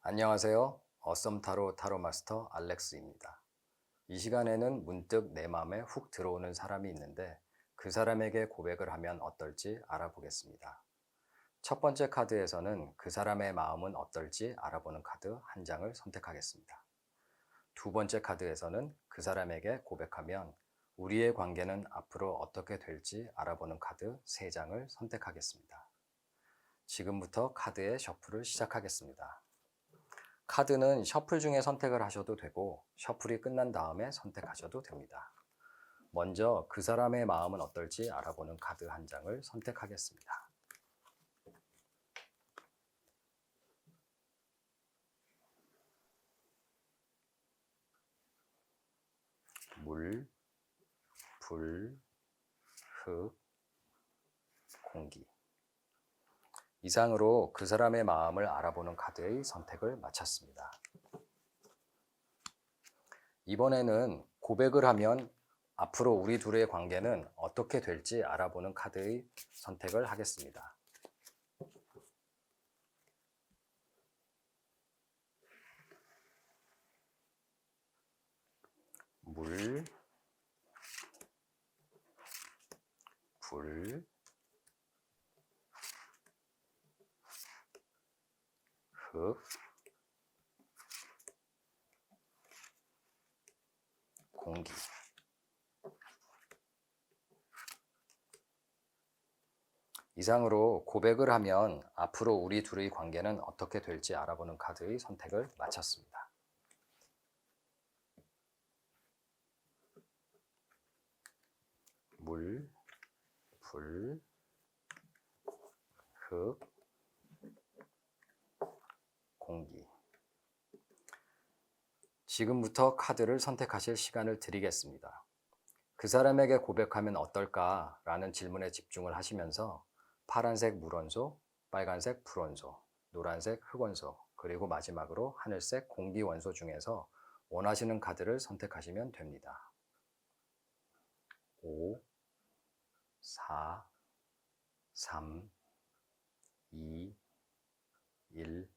안녕하세요. 어썸타로 타로마스터 알렉스입니다. 이 시간에는 문득 내 마음에 훅 들어오는 사람이 있는데 그 사람에게 고백을 하면 어떨지 알아보겠습니다. 첫 번째 카드에서는 그 사람의 마음은 어떨지 알아보는 카드 한 장을 선택하겠습니다. 두 번째 카드에서는 그 사람에게 고백하면 우리의 관계는 앞으로 어떻게 될지 알아보는 카드 세 장을 선택하겠습니다. 지금부터 카드의 셔플을 시작하겠습니다. 카드는 셔플 중에 선택을 하셔도 되고 셔플이 끝난 다음에 선택하셔도 됩니다. 먼저 그 사람의 마음은 어떨지 알아보는 카드 한 장을 선택하겠습니다. 물, 불, 흙, 공기. 이상으로 그 사람의 마음을 알아보는 카드의 선택을 마쳤습니다. 이번에는 고백을 하면 앞으로 우리 둘의 관계는 어떻게 될지 알아보는 카드의 선택을 하겠습니다. 물, 불, 흙, 공기. 이상으로 고백을 하면 앞으로 우리 둘의 관계는 어떻게 될지 알아보는 카드의 선택을 마쳤습니다. 물, 불, 흙, 공기. 지금부터 카드를 선택하실 시간을 드리겠습니다. 그 사람에게 고백하면 어떨까? 라는 질문에 집중을 하시면서 파란색 물원소, 빨간색 불원소, 노란색 흙원소, 그리고 마지막으로 하늘색 공기원소 중에서 원하시는 카드를 선택하시면 됩니다. 5, 4, 3, 2, 1.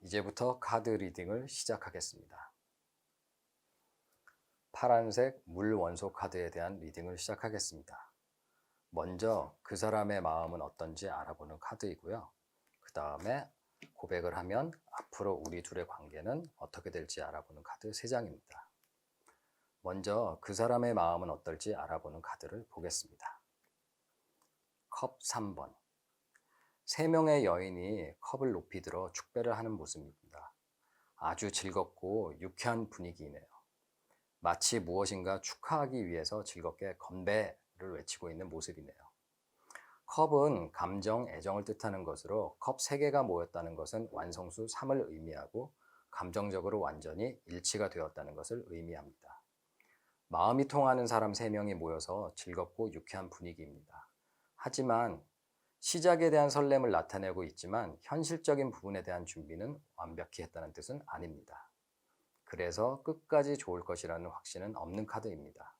이제부터 카드 리딩을 시작하겠습니다. 파란색 물 원소 카드에 대한 리딩을 시작하겠습니다. 먼저 그 사람의 마음은 어떤지 알아보는 카드이고요. 그 다음에 고백을 하면 앞으로 우리 둘의 관계는 어떻게 될지 알아보는 카드 3장입니다. 먼저 그 사람의 마음은 어떨지 알아보는 카드를 보겠습니다. 컵 3번. 3명의 여인이 컵을 높이 들어 축배를 하는 모습입니다. 아주 즐겁고 유쾌한 분위기이네요. 마치 무엇인가 축하하기 위해서 즐겁게 건배를 외치고 있는 모습이네요. 컵은 감정, 애정을 뜻하는 것으로 컵 3개가 모였다는 것은 완성수 3을 의미하고 감정적으로 완전히 일치가 되었다는 것을 의미합니다. 마음이 통하는 사람 3명이 모여서 즐겁고 유쾌한 분위기입니다. 하지만 시작에 대한 설렘을 나타내고 있지만 현실적인 부분에 대한 준비는 완벽히 했다는 뜻은 아닙니다. 그래서 끝까지 좋을 것이라는 확신은 없는 카드입니다.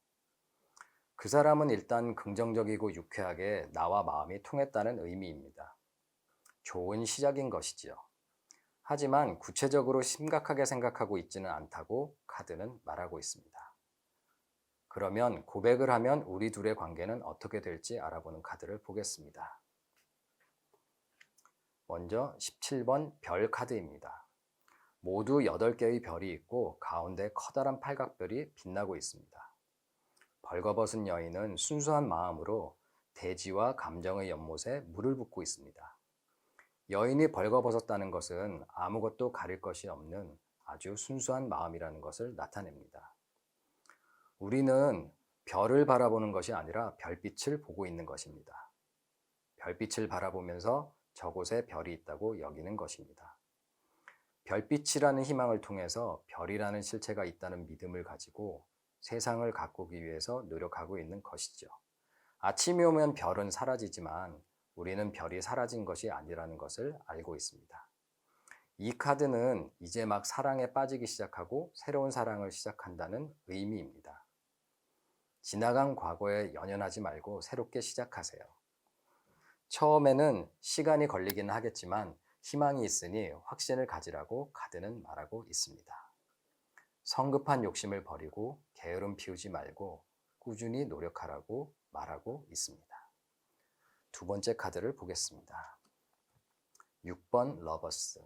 그 사람은 일단 긍정적이고 유쾌하게 나와 마음이 통했다는 의미입니다. 좋은 시작인 것이지요. 하지만 구체적으로 심각하게 생각하고 있지는 않다고 카드는 말하고 있습니다. 그러면 고백을 하면 우리 둘의 관계는 어떻게 될지 알아보는 카드를 보겠습니다. 먼저 17번 별 카드입니다. 모두 8개의 별이 있고 가운데 커다란 팔각별이 빛나고 있습니다. 벌거벗은 여인은 순수한 마음으로 대지와 감정의 연못에 물을 붓고 있습니다. 여인이 벌거벗었다는 것은 아무것도 가릴 것이 없는 아주 순수한 마음이라는 것을 나타냅니다. 우리는 별을 바라보는 것이 아니라 별빛을 보고 있는 것입니다. 별빛을 바라보면서 저곳에 별이 있다고 여기는 것입니다. 별빛이라는 희망을 통해서 별이라는 실체가 있다는 믿음을 가지고 세상을 가꾸기 위해서 노력하고 있는 것이죠. 아침이 오면 별은 사라지지만 우리는 별이 사라진 것이 아니라는 것을 알고 있습니다. 이 카드는 이제 막 사랑에 빠지기 시작하고 새로운 사랑을 시작한다는 의미입니다. 지나간 과거에 연연하지 말고 새롭게 시작하세요. 처음에는 시간이 걸리긴 하겠지만 희망이 있으니 확신을 가지라고 카드는 말하고 있습니다. 성급한 욕심을 버리고 게으름 피우지 말고 꾸준히 노력하라고 말하고 있습니다. 두 번째 카드를 보겠습니다. 6번 러버스.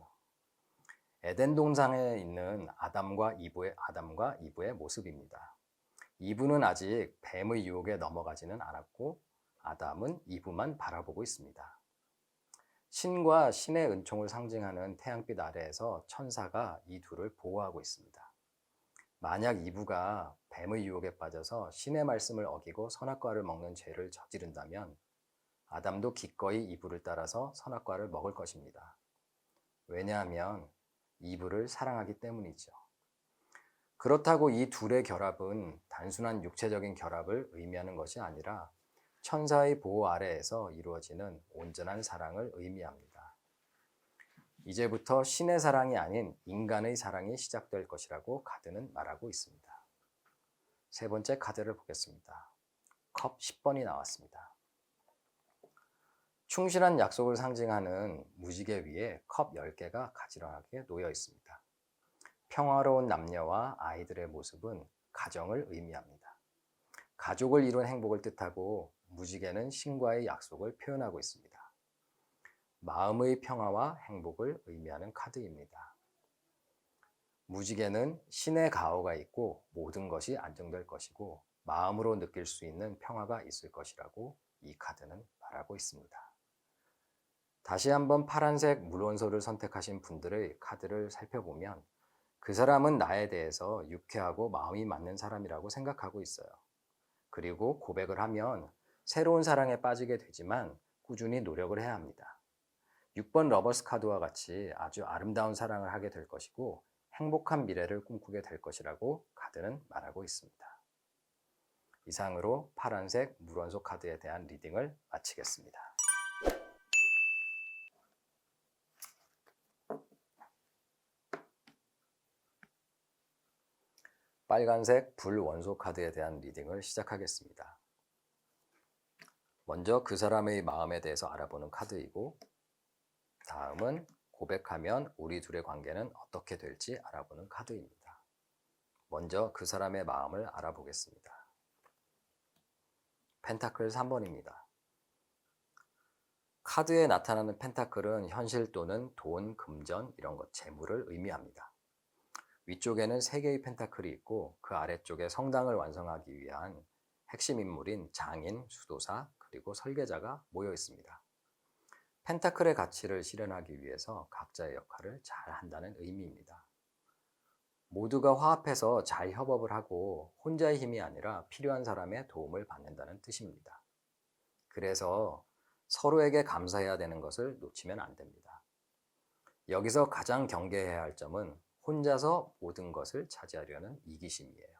에덴 동산에 있는 아담과 이브의 모습입니다. 이브는 아직 뱀의 유혹에 넘어가지는 않았고 아담은 이브만 바라보고 있습니다. 신과 신의 은총을 상징하는 태양빛 아래에서 천사가 이 둘을 보호하고 있습니다. 만약 이브가 뱀의 유혹에 빠져서 신의 말씀을 어기고 선악과를 먹는 죄를 저지른다면 아담도 기꺼이 이브를 따라서 선악과를 먹을 것입니다. 왜냐하면 이브를 사랑하기 때문이죠. 그렇다고 이 둘의 결합은 단순한 육체적인 결합을 의미하는 것이 아니라 천사의 보호 아래에서 이루어지는 온전한 사랑을 의미합니다. 이제부터 신의 사랑이 아닌 인간의 사랑이 시작될 것이라고 카드는 말하고 있습니다. 세 번째 카드를 보겠습니다. 컵 10번이 나왔습니다. 충실한 약속을 상징하는 무지개 위에 컵 10개가 가지런하게 놓여 있습니다. 평화로운 남녀와 아이들의 모습은 가정을 의미합니다. 가족을 이룬 행복을 뜻하고 무지개는 신과의 약속을 표현하고 있습니다. 마음의 평화와 행복을 의미하는 카드입니다. 무지개는 신의 가호가 있고 모든 것이 안정될 것이고 마음으로 느낄 수 있는 평화가 있을 것이라고 이 카드는 말하고 있습니다. 다시 한번 파란색 물원소를 선택하신 분들의 카드를 살펴보면 그 사람은 나에 대해서 유쾌하고 마음이 맞는 사람이라고 생각하고 있어요. 그리고 고백을 하면 새로운 사랑에 빠지게 되지만 꾸준히 노력을 해야 합니다. 6번 러버스 카드와 같이 아주 아름다운 사랑을 하게 될 것이고 행복한 미래를 꿈꾸게 될 것이라고 카드는 말하고 있습니다. 이상으로 파란색 물원소 카드에 대한 리딩을 마치겠습니다. 빨간색 불원소 카드에 대한 리딩을 시작하겠습니다. 먼저 그 사람의 마음에 대해서 알아보는 카드이고 다음은 고백하면 우리 둘의 관계는 어떻게 될지 알아보는 카드입니다. 먼저 그 사람의 마음을 알아보겠습니다. 펜타클 3번입니다. 카드에 나타나는 펜타클은 현실 또는 돈, 금전 이런 것, 재물을 의미합니다. 위쪽에는 3개의 펜타클이 있고 그 아래쪽에 성당을 완성하기 위한 핵심 인물인 장인, 수도사, 그리고 설계자가 모여 있습니다. 펜타클의 가치를 실현하기 위해서 각자의 역할을 잘 한다는 의미입니다. 모두가 화합해서 잘 협업을 하고 혼자의 힘이 아니라 필요한 사람의 도움을 받는다는 뜻입니다. 그래서 서로에게 감사해야 되는 것을 놓치면 안 됩니다. 여기서 가장 경계해야 할 점은 혼자서 모든 것을 차지하려는 이기심이에요.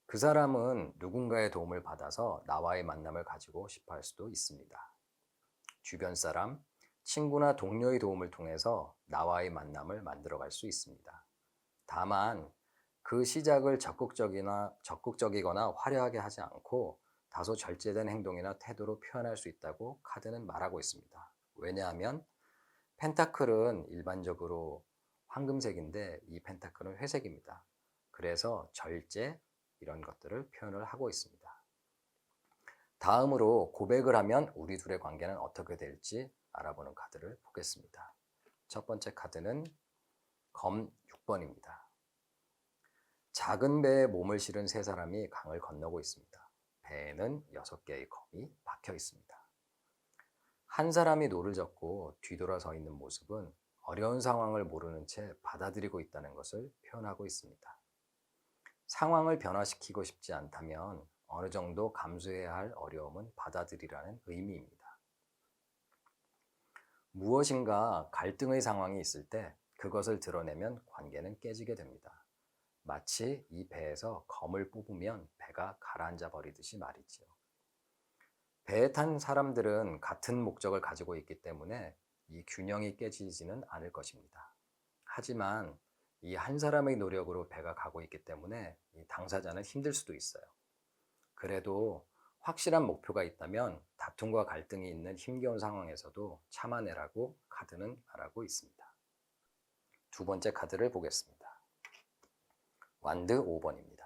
그 사람은 누군가의 도움을 받아서 나와의 만남을 가지고 싶어 할 수도 있습니다. 주변 사람, 친구나 동료의 도움을 통해서 나와의 만남을 만들어갈 수 있습니다. 다만 그 시작을 적극적이거나 화려하게 하지 않고 다소 절제된 행동이나 태도로 표현할 수 있다고 카드는 말하고 있습니다. 왜냐하면 펜타클은 일반적으로 황금색인데 이 펜타클은 회색입니다. 그래서 절제 이런 것들을 표현을 하고 있습니다. 다음으로 고백을 하면 우리 둘의 관계는 어떻게 될지 알아보는 카드를 보겠습니다. 첫 번째 카드는 검 6번입니다. 작은 배에 몸을 실은 3사람이 강을 건너고 있습니다. 배에는 6개의 검이 박혀 있습니다. 한 사람이 노를 젓고 뒤돌아서 있는 모습은 어려운 상황을 모르는 채 받아들이고 있다는 것을 표현하고 있습니다. 상황을 변화시키고 싶지 않다면 어느 정도 감수해야 할 어려움은 받아들이라는 의미입니다. 무엇인가 갈등의 상황이 있을 때 그것을 드러내면 관계는 깨지게 됩니다. 마치 이 배에서 검을 뽑으면 배가 가라앉아 버리듯이 말이지요. 배에 탄 사람들은 같은 목적을 가지고 있기 때문에 이 균형이 깨지지는 않을 것입니다. 하지만 이 한 사람의 노력으로 배가 가고 있기 때문에 이 당사자는 힘들 수도 있어요. 그래도 확실한 목표가 있다면 다툼과 갈등이 있는 힘겨운 상황에서도 참아내라고 카드는 말하고 있습니다. 두 번째 카드를 보겠습니다. 완드 5번입니다.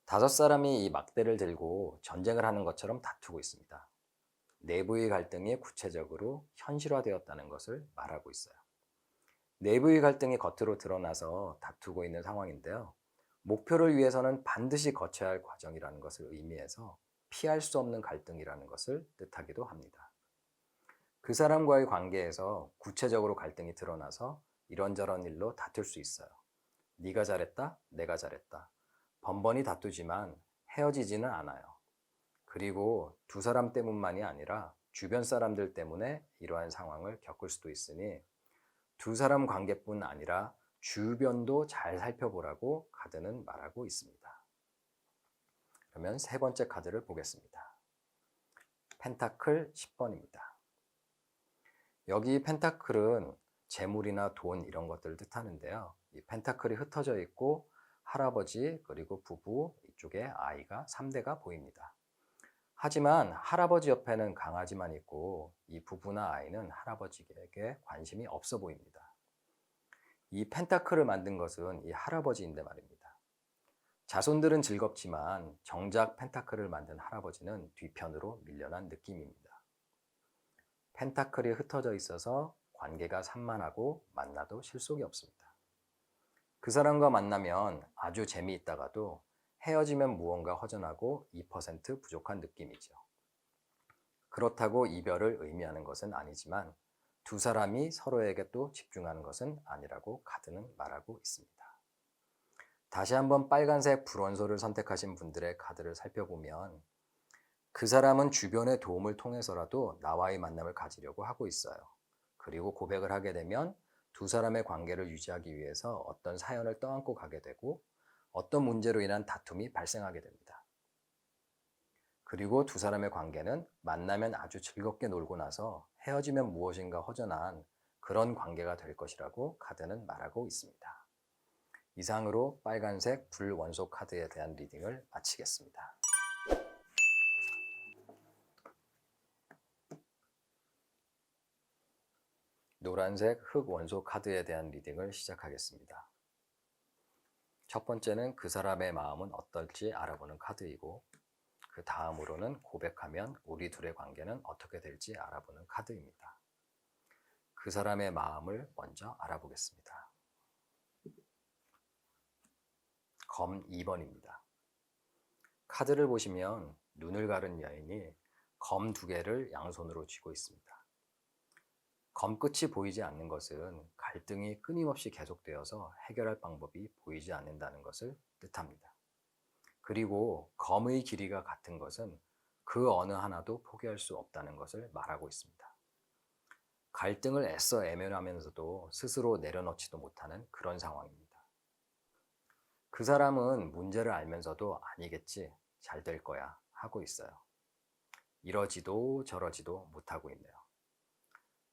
다섯 사람이 이 막대를 들고 전쟁을 하는 것처럼 다투고 있습니다. 내부의 갈등이 구체적으로 현실화되었다는 것을 말하고 있어요. 내부의 갈등이 겉으로 드러나서 다투고 있는 상황인데요. 목표를 위해서는 반드시 거쳐야 할 과정이라는 것을 의미해서 피할 수 없는 갈등이라는 것을 뜻하기도 합니다. 그 사람과의 관계에서 구체적으로 갈등이 드러나서 이런저런 일로 다툴 수 있어요. 네가 잘했다, 내가 잘했다. 번번이 다투지만 헤어지지는 않아요. 그리고 두 사람 때문만이 아니라 주변 사람들 때문에 이러한 상황을 겪을 수도 있으니 두 사람 관계뿐 아니라 주변도 잘 살펴보라고 카드는 말하고 있습니다. 그러면 세 번째 카드를 보겠습니다. 펜타클 10번입니다. 여기 펜타클은 재물이나 돈 이런 것들을 뜻하는데요. 이 펜타클이 흩어져 있고 할아버지 그리고 부부 이쪽에 아이가 3대가 보입니다. 하지만 할아버지 옆에는 강아지만 있고 이 부부나 아이는 할아버지에게 관심이 없어 보입니다. 이 펜타클을 만든 것은 이 할아버지인데 말입니다. 자손들은 즐겁지만 정작 펜타클을 만든 할아버지는 뒤편으로 밀려난 느낌입니다. 펜타클이 흩어져 있어서 관계가 산만하고 만나도 실속이 없습니다. 그 사람과 만나면 아주 재미있다가도 헤어지면 무언가 허전하고 2% 부족한 느낌이죠. 그렇다고 이별을 의미하는 것은 아니지만 두 사람이 서로에게 또 집중하는 것은 아니라고 카드는 말하고 있습니다. 다시 한번 빨간색 불원소를 선택하신 분들의 카드를 살펴보면 그 사람은 주변의 도움을 통해서라도 나와의 만남을 가지려고 하고 있어요. 그리고 고백을 하게 되면 두 사람의 관계를 유지하기 위해서 어떤 사연을 떠안고 가게 되고 어떤 문제로 인한 다툼이 발생하게 됩니다. 그리고 두 사람의 관계는 만나면 아주 즐겁게 놀고 나서 헤어지면 무엇인가 허전한 그런 관계가 될 것이라고 카드는 말하고 있습니다. 이상으로 빨간색 불원소 카드에 대한 리딩을 마치겠습니다. 노란색 흑 원소 카드에 대한 리딩을 시작하겠습니다. 첫 번째는 그 사람의 마음은 어떨지 알아보는 카드이고 그 다음으로는 고백하면 우리 둘의 관계는 어떻게 될지 알아보는 카드입니다. 그 사람의 마음을 먼저 알아보겠습니다. 검 2번입니다. 카드를 보시면 눈을 가른 여인이 검 2개를 양손으로 쥐고 있습니다. 검 끝이 보이지 않는 것은 갈등이 끊임없이 계속되어서 해결할 방법이 보이지 않는다는 것을 뜻합니다. 그리고 검의 길이가 같은 것은 그 어느 하나도 포기할 수 없다는 것을 말하고 있습니다. 갈등을 애써 애면하면서도 스스로 내려놓지도 못하는 그런 상황입니다. 그 사람은 문제를 알면서도 아니겠지, 잘 될 거야 하고 있어요. 이러지도 저러지도 못하고 있네요.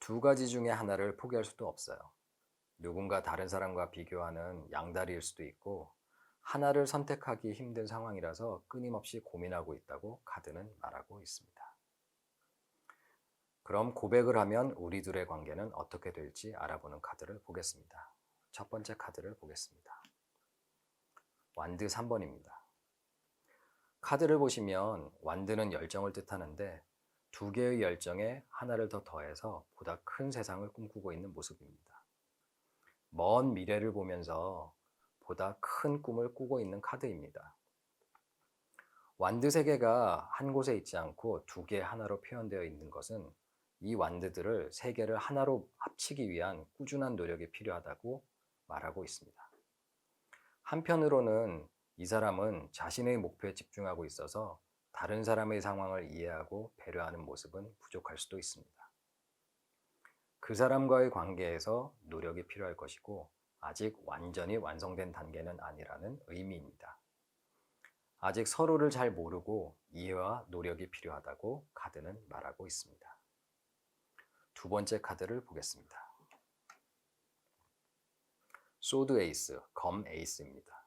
두 가지 중에 하나를 포기할 수도 없어요. 누군가 다른 사람과 비교하는 양다리일 수도 있고 하나를 선택하기 힘든 상황이라서 끊임없이 고민하고 있다고 카드는 말하고 있습니다. 그럼 고백을 하면 우리 둘의 관계는 어떻게 될지 알아보는 카드를 보겠습니다. 첫 번째 카드를 보겠습니다. 완드 3번입니다. 카드를 보시면 완드는 열정을 뜻하는데 두 개의 열정에 하나를 더 더해서 보다 큰 세상을 꿈꾸고 있는 모습입니다. 먼 미래를 보면서 보다 큰 꿈을 꾸고 있는 카드입니다. 완드 3개가 한 곳에 있지 않고 두 개 하나로 표현되어 있는 것은 이 완드들을 3개를 하나로 합치기 위한 꾸준한 노력이 필요하다고 말하고 있습니다. 한편으로는 이 사람은 자신의 목표에 집중하고 있어서 다른 사람의 상황을 이해하고 배려하는 모습은 부족할 수도 있습니다. 그 사람과의 관계에서 노력이 필요할 것이고 아직 완전히 완성된 단계는 아니라는 의미입니다. 아직 서로를 잘 모르고 이해와 노력이 필요하다고 카드는 말하고 있습니다. 두 번째 카드를 보겠습니다. 소드 에이스, 검 에이스입니다.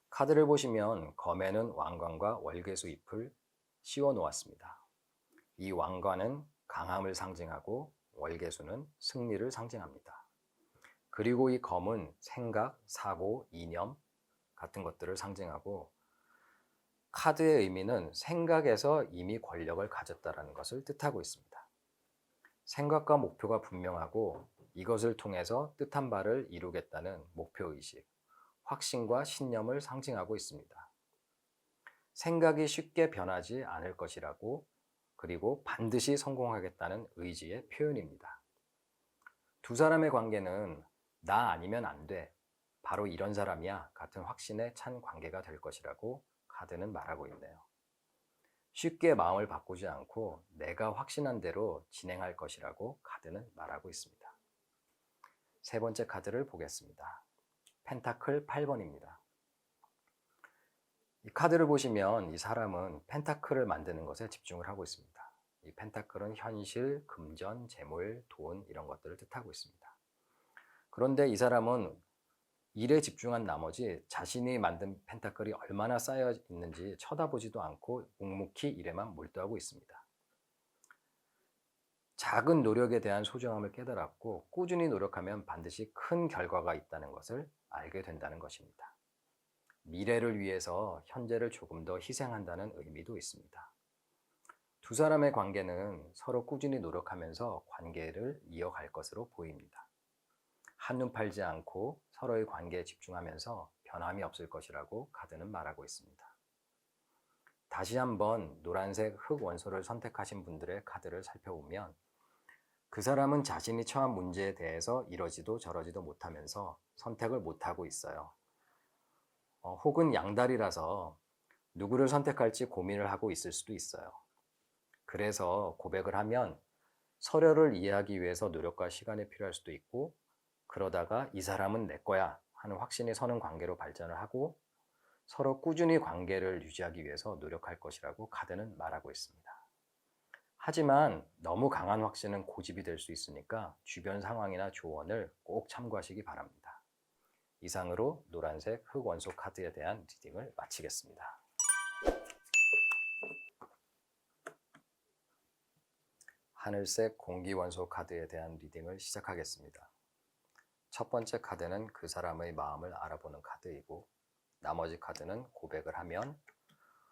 카드를 보시면 검에는 왕관과 월계수 잎을 씌워 놓았습니다. 이 왕관은 강함을 상징하고 월계수는 승리를 상징합니다. 그리고 이 검은 생각, 사고, 이념 같은 것들을 상징하고 카드의 의미는 생각에서 이미 권력을 가졌다는 것을 뜻하고 있습니다. 생각과 목표가 분명하고 이것을 통해서 뜻한 바를 이루겠다는 목표의식, 확신과 신념을 상징하고 있습니다. 생각이 쉽게 변하지 않을 것이라고 그리고 반드시 성공하겠다는 의지의 표현입니다. 두 사람의 관계는 나 아니면 안 돼, 바로 이런 사람이야 같은 확신에 찬 관계가 될 것이라고 카드는 말하고 있네요. 쉽게 마음을 바꾸지 않고 내가 확신한 대로 진행할 것이라고 카드는 말하고 있습니다. 세 번째 카드를 보겠습니다. 펜타클 8번입니다. 이 카드를 보시면 이 사람은 펜타클을 만드는 것에 집중을 하고 있습니다. 이 펜타클은 현실, 금전, 재물, 돈 이런 것들을 뜻하고 있습니다. 그런데 이 사람은 일에 집중한 나머지 자신이 만든 펜타클이 얼마나 쌓여 있는지 쳐다보지도 않고 묵묵히 일에만 몰두하고 있습니다. 작은 노력에 대한 소중함을 깨달았고 꾸준히 노력하면 반드시 큰 결과가 있다는 것을 알게 된다는 것입니다. 미래를 위해서 현재를 조금 더 희생한다는 의미도 있습니다. 두 사람의 관계는 서로 꾸준히 노력하면서 관계를 이어갈 것으로 보입니다. 한눈 팔지 않고 서로의 관계에 집중하면서 변함이 없을 것이라고 카드는 말하고 있습니다. 다시 한번 노란색 흑 원소를 선택하신 분들의 카드를 살펴보면 그 사람은 자신이 처한 문제에 대해서 이러지도 저러지도 못하면서 선택을 못하고 있어요. 혹은 양다리라서 누구를 선택할지 고민을 하고 있을 수도 있어요. 그래서 고백을 하면 서로를 이해하기 위해서 노력과 시간이 필요할 수도 있고 그러다가 이 사람은 내 거야 하는 확신이 서는 관계로 발전을 하고 서로 꾸준히 관계를 유지하기 위해서 노력할 것이라고 카드는 말하고 있습니다. 하지만 너무 강한 확신은 고집이 될 수 있으니까 주변 상황이나 조언을 꼭 참고하시기 바랍니다. 이상으로 노란색 흑 원소 카드에 대한 리딩을 마치겠습니다. 하늘색 공기 원소 카드에 대한 리딩을 시작하겠습니다. 첫 번째 카드는 그 사람의 마음을 알아보는 카드이고 나머지 카드는 고백을 하면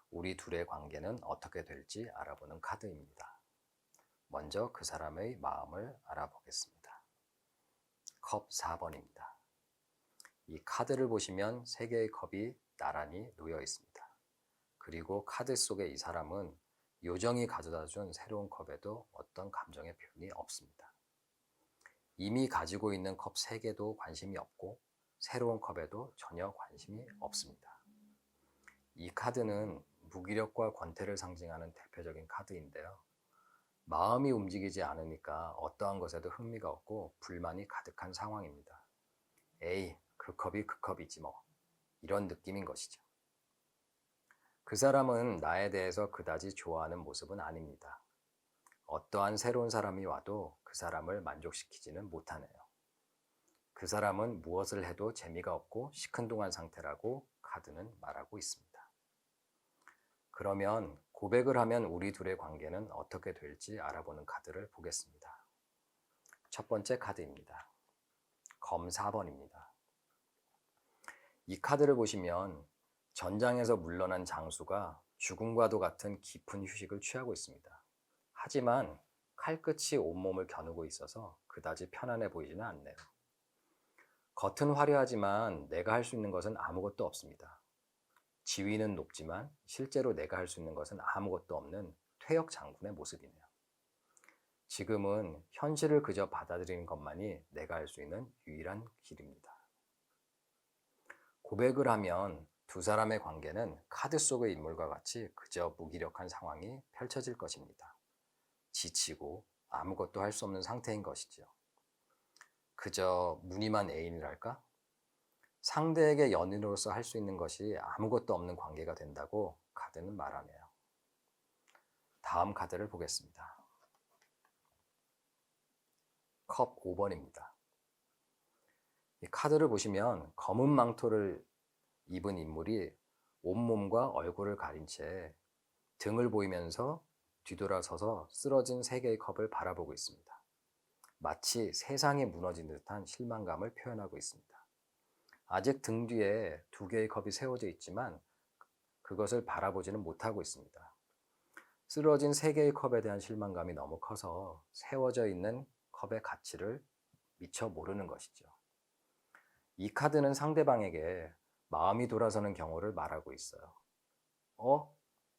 우리 둘의 관계는 어떻게 될지 알아보는 카드입니다. 먼저 그 사람의 마음을 알아보겠습니다. 컵 4번입니다. 이 카드를 보시면 3개의 컵이 나란히 놓여 있습니다. 그리고 카드 속에 이 사람은 요정이 가져다준 새로운 컵에도 어떤 감정의 표현이 없습니다. 이미 가지고 있는 컵 3개도 관심이 없고 새로운 컵에도 전혀 관심이 없습니다. 이 카드는 무기력과 권태를 상징하는 대표적인 카드인데요. 마음이 움직이지 않으니까 어떠한 것에도 흥미가 없고 불만이 가득한 상황입니다. 에이, 그 컵이 그 컵이지 뭐. 이런 느낌인 것이죠. 그 사람은 나에 대해서 그다지 좋아하는 모습은 아닙니다. 어떠한 새로운 사람이 와도 그 사람을 만족시키지는 못하네요. 그 사람은 무엇을 해도 재미가 없고 시큰둥한 상태라고 카드는 말하고 있습니다. 그러면 고백을 하면 우리 둘의 관계는 어떻게 될지 알아보는 카드를 보겠습니다. 첫 번째 카드입니다. 검 4번입니다. 이 카드를 보시면 전장에서 물러난 장수가 죽음과도 같은 깊은 휴식을 취하고 있습니다. 하지만 칼끝이 온몸을 겨누고 있어서 그다지 편안해 보이지는 않네요. 겉은 화려하지만 내가 할 수 있는 것은 아무것도 없습니다. 지위는 높지만 실제로 내가 할 수 있는 것은 아무것도 없는 퇴역 장군의 모습이네요. 지금은 현실을 그저 받아들이는 것만이 내가 할 수 있는 유일한 길입니다. 고백을 하면 두 사람의 관계는 카드 속의 인물과 같이 그저 무기력한 상황이 펼쳐질 것입니다. 지치고 아무것도 할 수 없는 상태인 것이죠. 그저 무늬만 애인이랄까? 상대에게 연인으로서 할 수 있는 것이 아무것도 없는 관계가 된다고 카드는 말하네요. 다음 카드를 보겠습니다. 컵 5번입니다. 이 카드를 보시면 검은 망토를 입은 인물이 온몸과 얼굴을 가린 채 등을 보이면서 뒤돌아서서 쓰러진 3개의 컵을 바라보고 있습니다. 마치 세상이 무너진 듯한 실망감을 표현하고 있습니다. 아직 등 뒤에 2개의 컵이 세워져 있지만 그것을 바라보지는 못하고 있습니다. 쓰러진 3개의 컵에 대한 실망감이 너무 커서 세워져 있는 컵의 가치를 미처 모르는 것이죠. 이 카드는 상대방에게 마음이 돌아서는 경우를 말하고 있어요.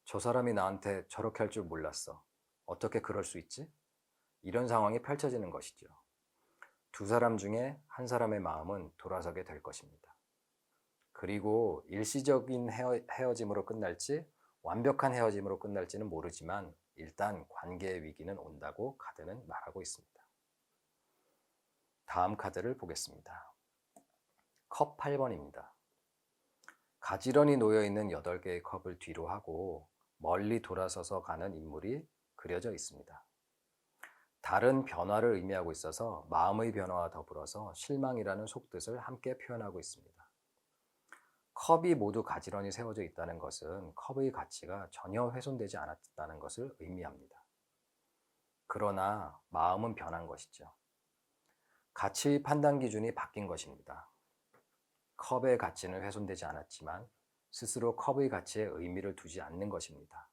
저 사람이 나한테 저렇게 할 줄 몰랐어. 어떻게 그럴 수 있지? 이런 상황이 펼쳐지는 것이죠. 두 사람 중에 한 사람의 마음은 돌아서게 될 것입니다. 그리고 일시적인 헤어짐으로 끝날지 완벽한 헤어짐으로 끝날지는 모르지만 일단 관계의 위기는 온다고 카드는 말하고 있습니다. 다음 카드를 보겠습니다. 컵 8번입니다. 가지런히 놓여있는 8개의 컵을 뒤로 하고 멀리 돌아서서 가는 인물이 그려져 있습니다. 다른 변화를 의미하고 있어서 마음의 변화와 더불어서 실망이라는 속뜻을 함께 표현하고 있습니다. 컵이 모두 가지런히 세워져 있다는 것은 컵의 가치가 전혀 훼손되지 않았다는 것을 의미합니다. 그러나 마음은 변한 것이죠. 가치 판단 기준이 바뀐 것입니다. 컵의 가치는 훼손되지 않았지만 스스로 컵의 가치에 의미를 두지 않는 것입니다.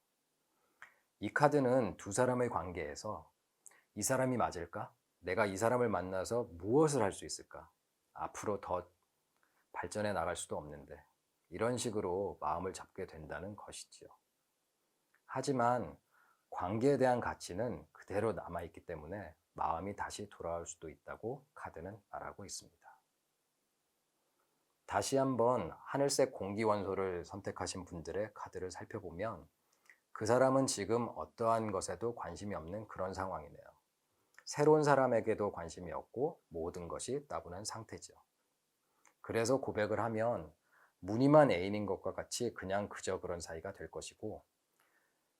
이 카드는 두 사람의 관계에서 이 사람이 맞을까? 내가 이 사람을 만나서 무엇을 할 수 있을까? 앞으로 더 발전해 나갈 수도 없는데 이런 식으로 마음을 잡게 된다는 것이지요. 하지만 관계에 대한 가치는 그대로 남아있기 때문에 마음이 다시 돌아올 수도 있다고 카드는 말하고 있습니다. 다시 한번 하늘색 공기원소를 선택하신 분들의 카드를 살펴보면 그 사람은 지금 어떠한 것에도 관심이 없는 그런 상황이네요. 새로운 사람에게도 관심이 없고 모든 것이 따분한 상태죠. 그래서 고백을 하면 무늬만 애인인 것과 같이 그냥 그저 그런 사이가 될 것이고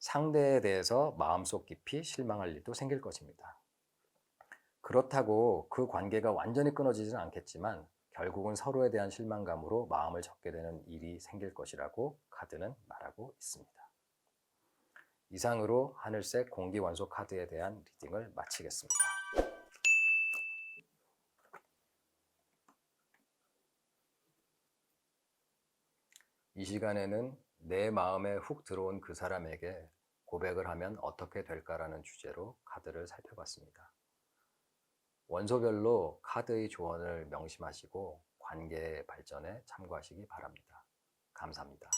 상대에 대해서 마음속 깊이 실망할 일도 생길 것입니다. 그렇다고 그 관계가 완전히 끊어지지는 않겠지만 결국은 서로에 대한 실망감으로 마음을 접게 되는 일이 생길 것이라고 카드는 말하고 있습니다. 이상으로 하늘색 공기원소 카드에 대한 리딩을 마치겠습니다. 이 시간에는 내 마음에 훅 들어온 그 사람에게 고백을 하면 어떻게 될까라는 주제로 카드를 살펴봤습니다. 원소별로 카드의 조언을 명심하시고 관계 발전에 참고하시기 바랍니다. 감사합니다.